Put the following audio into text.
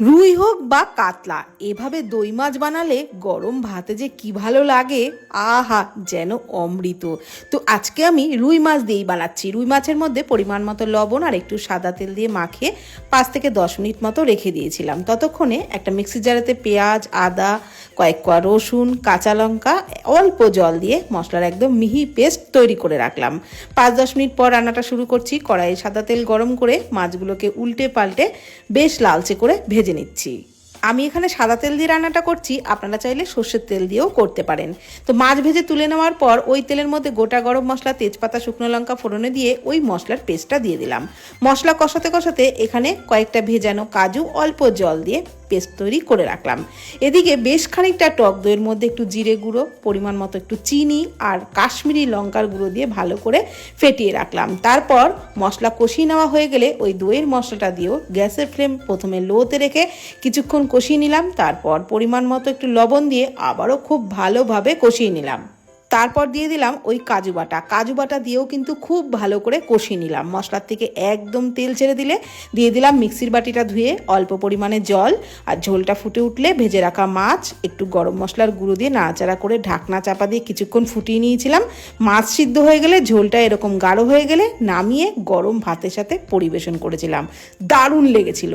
রুই হোক বা কাতলা, এভাবে দই মাছ বানালে গরম ভাতে যে কি ভালো লাগে, আহা যেন অমৃত। তো আজকে আমি রুই মাছ দিয়েই বানাচ্ছি। রুই মাছের মধ্যে পরিমাণ মতো লবণ আর একটু সাদা তেল দিয়ে মাখিয়ে 5 থেকে 10 মিনিট মতো রেখে দিয়েছিলাম। ততক্ষণে একটা মিক্সির জারেতে পেঁয়াজ, আদা, কয়েক কোয়া রসুন, কাঁচা লঙ্কা, অল্প জল দিয়ে মশলার একদম মিহি পেস্ট তৈরি করে রাখলাম। 5-10 মিনিট পর রান্নাটা শুরু করছি। কড়াইয়ে সাদা তেল গরম করে মাছগুলোকে উল্টে পাল্টে বেশ লালচে করে ভেজে নিচ্ছি। আমি এখানে সাদা তেল দিয়ে রান্নাটা করছি, আপনারা চাইলে সর্ষের তেল দিয়েও করতে পারেন। তো মাছ ভেজে তুলে নেওয়ার পর ওই তেলের মধ্যে গোটা গরম মশলা, তেজপাতা, শুকনো লঙ্কা ফোড়নে দিয়ে ওই মশলার পেস্টটা দিয়ে দিলাম। মশলা কষাতে কষাতে এখানে কয়েকটা ভেজানো কাজু অল্প জল দিয়ে পেস্ট তৈরি করে রাখলাম। এদিকে বেশ খানিকটা টক দইয়ের মধ্যে একটু জিরে গুঁড়ো, পরিমাণ মতো একটু চিনি আর কাশ্মীরি লঙ্কার গুঁড়ো দিয়ে ভালো করে ফেটিয়ে রাখলাম। তারপর মশলা কষিয়ে নেওয়া হয়ে গেলে ওই দইয়ের মশলাটা দিয়েও গ্যাসের ফ্লেম প্রথমে লোতে রেখে কিছুক্ষণ কষিয়ে নিলাম। তারপর পরিমাণ মতো একটু লবণ দিয়ে আবারও খুব ভালোভাবে কষিয়ে নিলাম। তারপর দিয়ে দিলাম ওই কাজু বাটা দিয়েও কিন্তু খুব ভালো করে কষিয়ে নিলাম। মশলার থেকে একদম তেল ছেড়ে দিলে দিয়ে দিলাম মিক্সির বাটিটা ধুয়ে অল্প পরিমাণে জল, আর ঝোলটা ফুটে উঠলে ভেজে রাখা মাছ একটু গরম মশলার গুঁড়ো দিয়ে নাড়াচাড়া করে ঢাকনা চাপা দিয়ে কিছুক্ষণ ফুটিয়ে নিয়েছিলাম। মাছ সিদ্ধ হয়ে গেলে, ঝোলটা এরকম গাঢ় হয়ে গেলে নামিয়ে গরম ভাতের সাথে পরিবেশন করেছিলাম। দারুণ লেগেছিল।